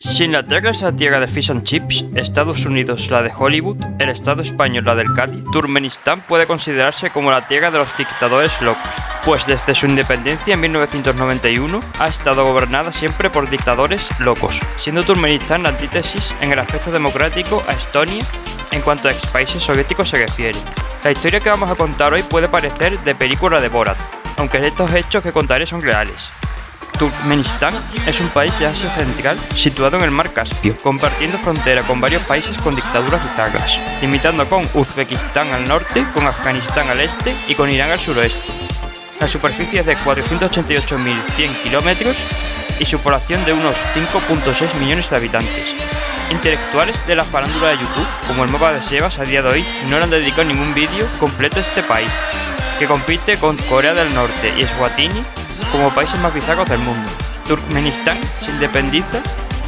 Si Inglaterra es la tierra de fish and chips, Estados Unidos la de Hollywood, el Estado español la del Cádiz, Turkmenistán puede considerarse como la tierra de los dictadores locos, pues desde su independencia en 1991 ha estado gobernada siempre por dictadores locos, siendo Turkmenistán la antítesis en el aspecto democrático a Estonia en cuanto a ex países soviéticos se refiere. La historia que vamos a contar hoy puede parecer de película de Borat, aunque estos hechos que contaré son reales. Turkmenistán es un país de Asia Central situado en el mar Caspio, compartiendo frontera con varios países con dictaduras bizarras, limitando con Uzbekistán al norte, con Afganistán al este y con Irán al suroeste. La superficie es de 488.100 kilómetros y su población de unos 5.6 millones de habitantes. Intelectuales de la farándula de YouTube, como el Moba de Sebas a día de hoy, no le han dedicado ningún vídeo completo a este país, que compite con Corea del Norte y Eswatini como países más bizarros del mundo. Turkmenistán se independiza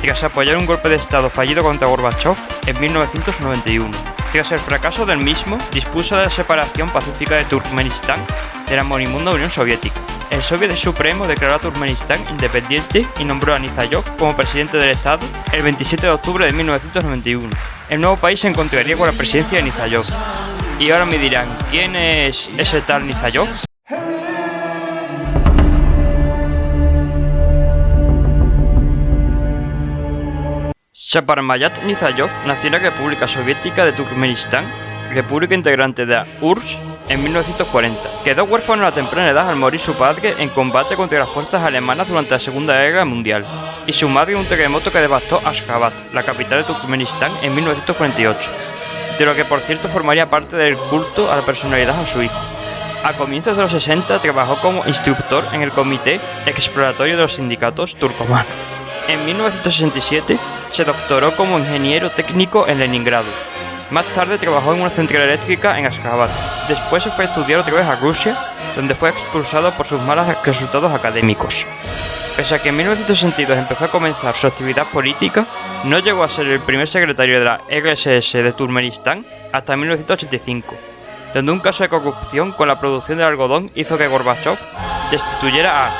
tras apoyar un golpe de estado fallido contra Gorbachov en 1991. Tras el fracaso del mismo, dispuso de la separación pacífica de Turkmenistán de la moribunda Unión Soviética. El Soviet Supremo declaró a Turkmenistán independiente y nombró a Nizayov como presidente del Estado el 27 de octubre de 1991. El nuevo país se encontraría con la presidencia de Nizayov. Y ahora me dirán, ¿quién es ese tal Nizayov? Saparmayat Nizayov nació en la República Soviética de Turkmenistán, república integrante de la URSS, en 1940. Quedó huérfano a temprana edad al morir su padre en combate contra las fuerzas alemanas durante la Segunda Guerra Mundial, y su madre en un terremoto que devastó Ashgabat, la capital de Turkmenistán, en 1948, de lo que por cierto formaría parte del culto a la personalidad a su hijo. A comienzos de los 60 trabajó como instructor en el Comité Exploratorio de los Sindicatos Turcomanos. En 1967 se doctoró como ingeniero técnico en Leningrado. Más tarde trabajó en una central eléctrica en Ashgabat. Después se fue a estudiar otra vez a Rusia, donde fue expulsado por sus malos resultados académicos. Pese a que en 1962 empezó a comenzar su actividad política, no llegó a ser el primer secretario de la RSS de Turkmenistán hasta 1985, donde un caso de corrupción con la producción del algodón hizo que Gorbachov destituyera a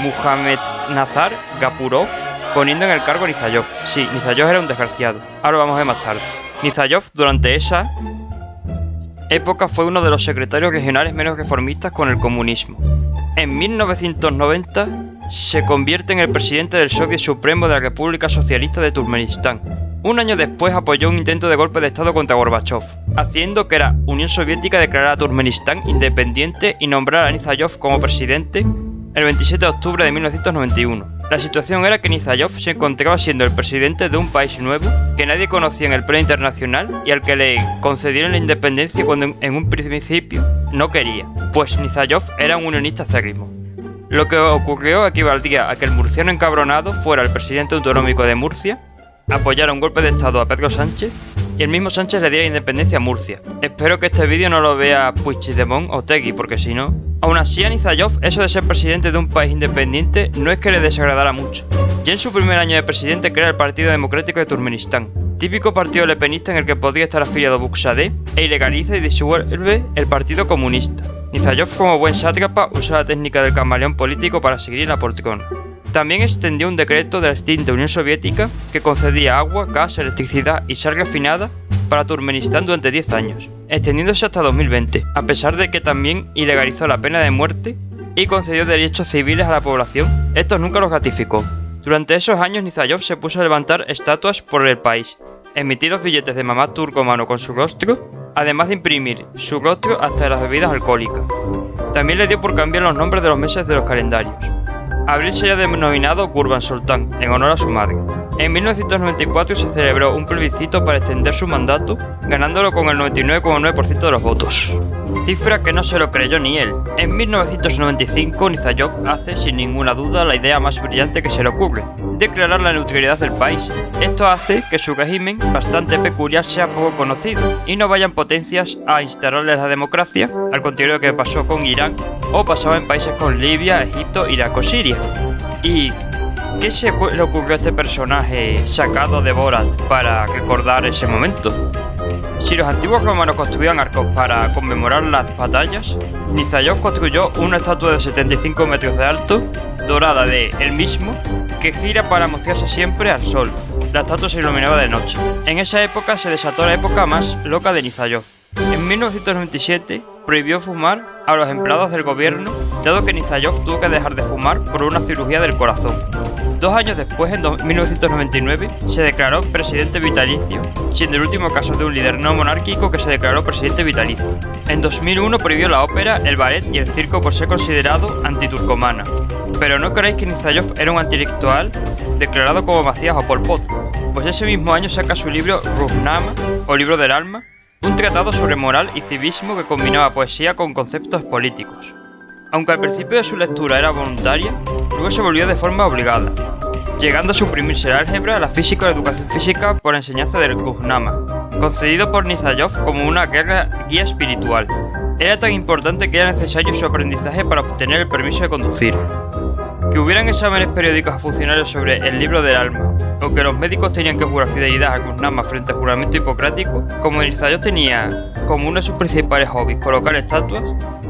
Muhammadnazar Gapurov, poniendo en el cargo a Nizayov. Sí, Nizayov era un desgraciado. Ahora lo vamos a ver más tarde. Nizayov durante esa época fue uno de los secretarios regionales menos reformistas con el comunismo. En 1990 se convierte en el presidente del Soviet Supremo de la República Socialista de Turkmenistán. Un año después apoyó un intento de golpe de estado contra Gorbachov, haciendo que la Unión Soviética declarara a Turkmenistán independiente y nombrara a Nizayov como presidente el 27 de octubre de 1991. La situación era que Nizayov se encontraba siendo el presidente de un país nuevo que nadie conocía en el plano internacional y al que le concedieron la independencia cuando en un principio no quería, pues Nizayov era un unionista acérrimo. Lo que ocurrió equivaldría a que el murciano encabronado fuera el presidente autonómico de Murcia, apoyara un golpe de estado a Pedro Sánchez y el mismo Sánchez le diera independencia a Murcia. Espero que este vídeo no lo vea Puigdemont o Tegui, porque si no... Aún así a Nizayov eso de ser presidente de un país independiente no es que le desagradara mucho. Ya en su primer año de presidente crea el Partido Democrático de Turkmenistán, típico partido lepenista en el que podría estar afiliado Bukshadeh, e ilegaliza y disuelve el Partido Comunista. Nizayov, como buen sátrapa, usó la técnica del camaleón político para seguir en la poltrona. También extendió un decreto de la extinta Unión Soviética que concedía agua, gas, electricidad y sal refinada para Turkmenistán durante 10 años, extendiéndose hasta 2020, a pesar de que también ilegalizó la pena de muerte y concedió derechos civiles a la población. Estos nunca los ratificó. Durante esos años Nizayov se puso a levantar estatuas por el país, emitir los billetes de mamá turcomano con su rostro, además de imprimir su rostro hasta en las bebidas alcohólicas. También le dio por cambiar los nombres de los meses de los calendarios. Abril sería denominado Gurban Sultan, en honor a su madre. En 1994 se celebró un plebiscito para extender su mandato, ganándolo con el 99,9% de los votos. Cifra que no se lo creyó ni él. En 1995 Nizayov hace sin ninguna duda la idea más brillante que se le ocurre: declarar la neutralidad del país. Esto hace que su régimen, bastante peculiar, sea poco conocido y no vayan potencias a instalarle la democracia, al contrario que pasó con Irán o pasaba en países como Libia, Egipto, Irak o Siria. ¿Y qué se le ocurrió a este personaje sacado de Borat para recordar ese momento? Si los antiguos romanos construían arcos para conmemorar las batallas, Nizayov construyó una estatua de 75 metros de alto, dorada de él mismo, que gira para mostrarse siempre al sol. La estatua se iluminaba de noche. En esa época se desató la época más loca de Nizhayov. En 1997 prohibió fumar a los empleados del gobierno, dado que Nizhayov tuvo que dejar de fumar por una cirugía del corazón. 2 años después, en 1999, se declaró presidente vitalicio, siendo el último caso de un líder no monárquico que se declaró presidente vitalicio. En 2001 prohibió la ópera, el ballet y el circo por ser considerado antiturcomana. Pero no creéis que Nizhayov era un antiintelectual declarado como Macías o Pol Pot, pues ese mismo año saca su libro Ruhnama, o Libro del Alma, un tratado sobre moral y civismo que combinaba poesía con conceptos políticos. Aunque al principio de su lectura era voluntaria, luego se volvió de forma obligada, llegando a suprimirse el álgebra, la física y la educación física por enseñanza del Ruhnama, concedido por Nizhayov como una guía espiritual. Era tan importante que era necesario su aprendizaje para obtener el permiso de conducir. Que hubieran exámenes periódicos a funcionarios sobre el libro del alma, o que los médicos tenían que jurar fidelidad a Ruhnama frente al juramento hipocrático, como Nizhayov tenía como uno de sus principales hobbies colocar estatuas,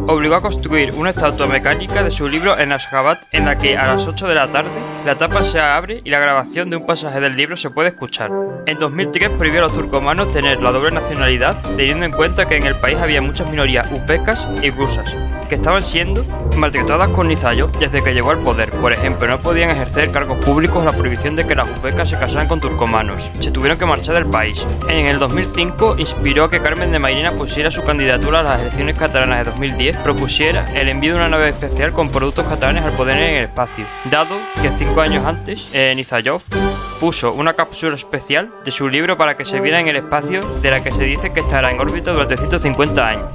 obligó a construir una estatua mecánica de su libro en Ashgabat, en la que a las 8 de la tarde la tapa se abre y la grabación de un pasaje del libro se puede escuchar. En 2003 prohibió a los turcomanos tener la doble nacionalidad, teniendo en cuenta que en el país había muchas minorías uzbecas y rusas, que estaban siendo maltratadas con Nizhayov desde que llegó al poder. Por ejemplo, no podían ejercer cargos públicos a la prohibición de que las uzbecas se casaran con turcomanos. Se tuvieron que marchar del país. En el 2005 inspiró a que Carmen de Mairena pusiera su candidatura a las elecciones catalanas de 2010, propusiera el envío de una nave especial con productos catalanes al poder en el espacio, dado que 5 años antes Nizhayov puso una cápsula especial de su libro para que se viera en el espacio, de la que se dice que estará en órbita durante 150 años.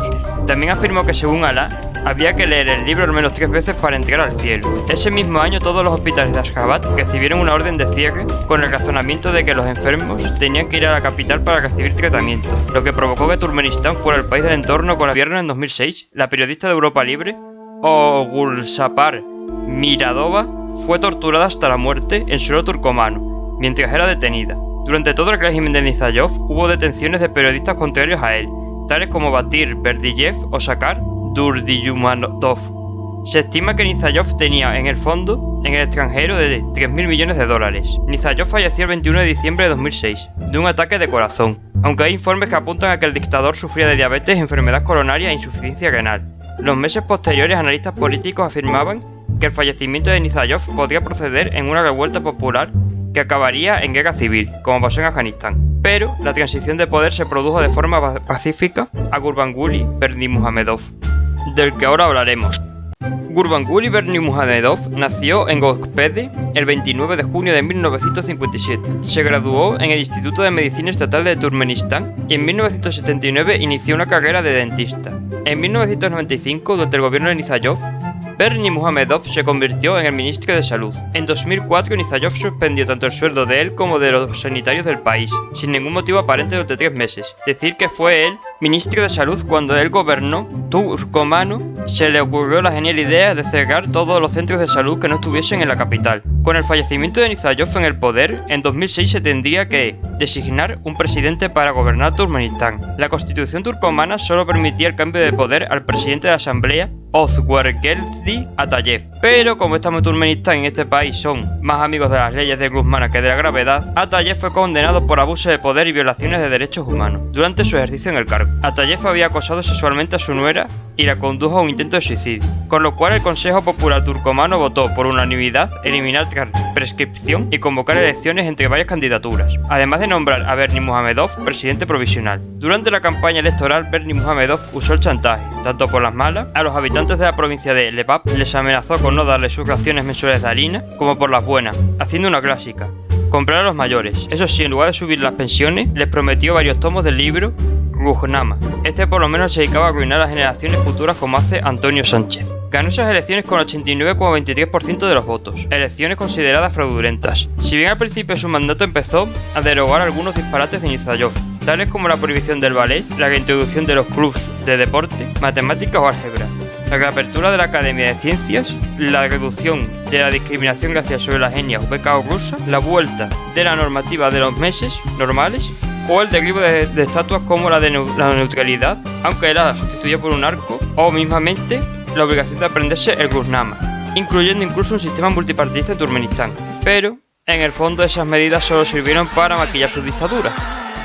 También afirmó que según Alá, había que leer el libro al menos 3 veces para entrar al cielo. Ese mismo año todos los hospitales de Ashgabat recibieron una orden de cierre con el razonamiento de que los enfermos tenían que ir a la capital para recibir tratamiento, lo que provocó que Turkmenistán fuera el país del entorno con el gobierno en 2006. La periodista de Europa Libre, Ogulsapar Miradova, fue torturada hasta la muerte en suelo turcomano, mientras era detenida. Durante todo el régimen de Nizhayov hubo detenciones de periodistas contrarios a él, tales como Batir Berdiyev o Sakar Durdyumanov. Se estima que Nizhayov tenía en el fondo en el extranjero de 3.000 millones de dólares. Nizhayov falleció el 21 de diciembre de 2006 de un ataque de corazón, aunque hay informes que apuntan a que el dictador sufría de diabetes, enfermedad coronaria e insuficiencia renal. Los meses posteriores, analistas políticos afirmaban que el fallecimiento de Nizhayov podría proceder en una revuelta popular que acabaría en guerra civil, como pasó en Afganistán. Pero la transición de poder se produjo de forma pacífica a Gurbanguly Berdimuhamedov, del que ahora hablaremos. Gurbanguly Berdimuhamedov nació en Gozkpede el 29 de junio de 1957. Se graduó en el Instituto de Medicina Estatal de Turkmenistán y en 1979 inició una carrera de dentista. En 1995, durante el gobierno de Nizhayov, Berdimuhamedov se convirtió en el ministro de Salud. En 2004, Nizhayov suspendió tanto el sueldo de él como de los sanitarios del país, sin ningún motivo aparente durante 3 meses. Decir que fue él ministro de Salud cuando él gobernó turcomano, se le ocurrió la genial idea de cerrar todos los centros de salud que no estuviesen en la capital. Con el fallecimiento de Nizhayov en el poder, en 2006 se tendría que designar un presidente para gobernar Turkmenistán. La constitución turcomana solo permitía el cambio de poder al presidente de la asamblea, Ozguergeldi Atayev. Pero como estamos en Turkmenistán y en este país son más amigos de las leyes de Guzmán que de la gravedad, Atayev fue condenado por abuso de poder y violaciones de derechos humanos durante su ejercicio en el cargo. Atayev había acosado sexualmente a su nuera y la condujo a un intento de suicidio, con lo cual el Consejo Popular Turcomano votó por unanimidad eliminar prescripción y convocar elecciones entre varias candidaturas, además de nombrar a Berdimuhamedov presidente provisional. Durante la campaña electoral, Berdimuhamedov usó el chantaje, tanto por las malas, a los habitantes de la provincia de Lebap les amenazó con no darles sus raciones mensuales de harina, como por las buenas, haciendo una clásica: comprar a los mayores. Eso sí, en lugar de subir las pensiones, les prometió varios tomos del libro Ruhnama. Este por lo menos se dedicaba a arruinar a generaciones futuras como hace Antonio Sánchez. Ganó esas elecciones con 89,23% de los votos, elecciones consideradas fraudulentas. Si bien al principio de su mandato empezó a derogar algunos disparates de Nizhayov, tales como la prohibición del ballet, la reintroducción de los clubs de deporte, matemáticas o álgebra, la reapertura de la Academia de Ciencias, la reducción de la discriminación racial sobre la etnia uzbeca o rusa, la vuelta de la normativa de los meses normales o el derribo de estatuas como la de la neutralidad, aunque era sustituida por un arco, o mismamente la obligación de aprenderse el Ruhnama, incluyendo incluso un sistema multipartidista en Turkmenistán. Pero, en el fondo, esas medidas solo sirvieron para maquillar su dictadura,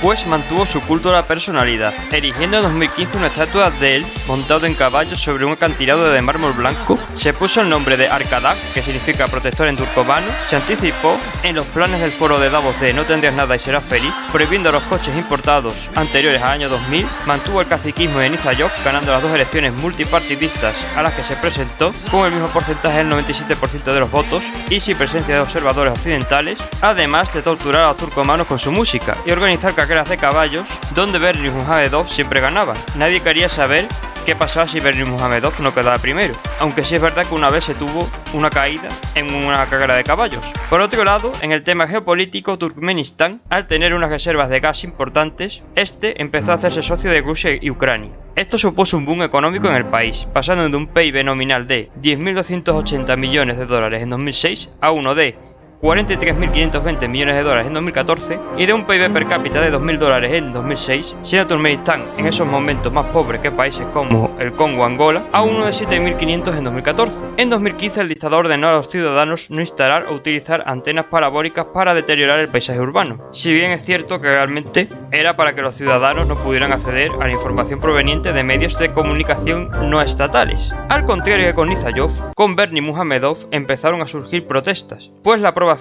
pues mantuvo su culto a la personalidad, erigiendo en 2015 una estatua de él montado en caballo sobre un acantilado de mármol blanco. Se puso el nombre de Arkadaş, que significa protector en turcomano. Se anticipó en los planes del foro de Davos de no tendrías nada y serás feliz, prohibiendo los coches importados anteriores al año 2000. Mantuvo el caciquismo de Nizhayov, ganando las dos elecciones multipartidistas a las que se presentó con el mismo porcentaje del 97% de los votos y sin presencia de observadores occidentales, además de torturar a los turcomanos con su música y organizar de caballos donde Berdimuhamedov siempre ganaba. Nadie quería saber qué pasaba si Berdimuhamedov no quedaba primero, aunque sí es verdad que una vez se tuvo una caída en una carrera de caballos. Por otro lado, en el tema geopolítico, Turkmenistán, al tener unas reservas de gas importantes, empezó a hacerse socio de Rusia y Ucrania. Esto supuso un boom económico en el país, pasando de un PIB nominal de 10.280 millones de dólares en 2006 a uno de 43.520 millones de dólares en 2014 y de un PIB per cápita de 2.000 dólares en 2006, siendo Turkmenistán en esos momentos más pobre que países como el Congo o Angola, a uno de 7.500 en 2014. En 2015 el dictador ordenó a los ciudadanos no instalar o utilizar antenas parabólicas para deteriorar el paisaje urbano, si bien es cierto que realmente era para que los ciudadanos no pudieran acceder a la información proveniente de medios de comunicación no estatales. Al contrario que con Nizhayov, con Berdimuhamedov empezaron a surgir protestas, pues la aprobación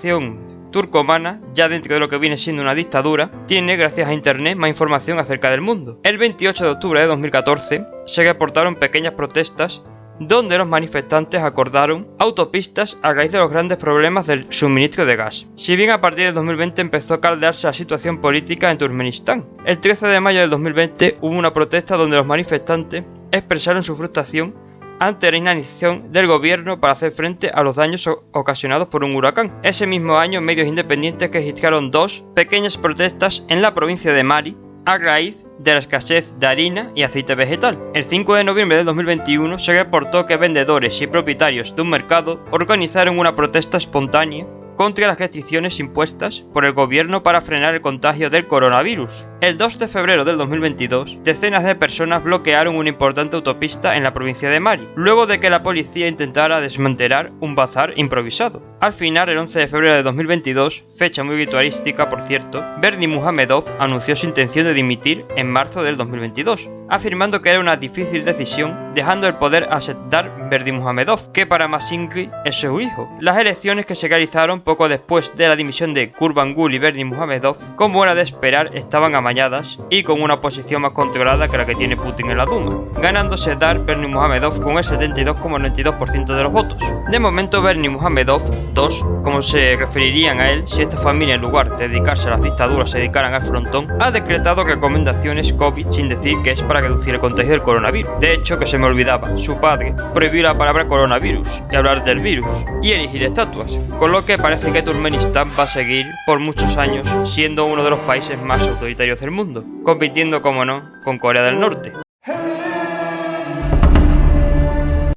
turcomana, ya dentro de lo que viene siendo una dictadura, tiene gracias a internet más información acerca del mundo. El 28 de octubre de 2014 se reportaron pequeñas protestas donde los manifestantes acordaron autopistas a raíz de los grandes problemas del suministro de gas. Si bien a partir de 2020 empezó a caldearse la situación política en Turkmenistán, el 13 de mayo del 2020 hubo una protesta donde los manifestantes expresaron su frustración ante la inacción del gobierno para hacer frente a los daños ocasionados por un huracán. Ese mismo año, medios independientes registraron dos pequeñas protestas en la provincia de Mari a raíz de la escasez de harina y aceite vegetal. El 5 de noviembre de 2021 se reportó que vendedores y propietarios de un mercado organizaron una protesta espontánea contra las restricciones impuestas por el gobierno para frenar el contagio del coronavirus. El 2 de febrero del 2022, decenas de personas bloquearon una importante autopista en la provincia de Mari, luego de que la policía intentara desmantelar un bazar improvisado. Al final, el 11 de febrero de 2022, fecha muy ritualística por cierto, Berdimuhamedov anunció su intención de dimitir en marzo del 2022, afirmando que era una difícil decisión, dejando el poder a Serdar Berdimuhamedov, que para Masingri es su hijo. Las elecciones que se realizaron poco después de la dimisión de Gurbanguly y Berdimuhamedov, como era de esperar, estaban amañadas y con una oposición más controlada que la que tiene Putin en la Duma, ganando Serdar Berdimuhamedov con el 72,92% de los votos. De momento, Berdimuhamedov II, como se referirían a él si esta familia en lugar de dedicarse a las dictaduras se dedicaran al frontón, ha decretado recomendaciones COVID sin decir que es para reducir el contagio del coronavirus. De hecho, que se me olvidaba, su padre prohibió la palabra coronavirus y hablar del virus y erigir estatuas, con lo que parece que Turkmenistán va a seguir por muchos años siendo uno de los países más autoritarios del mundo, compitiendo como no con Corea del Norte.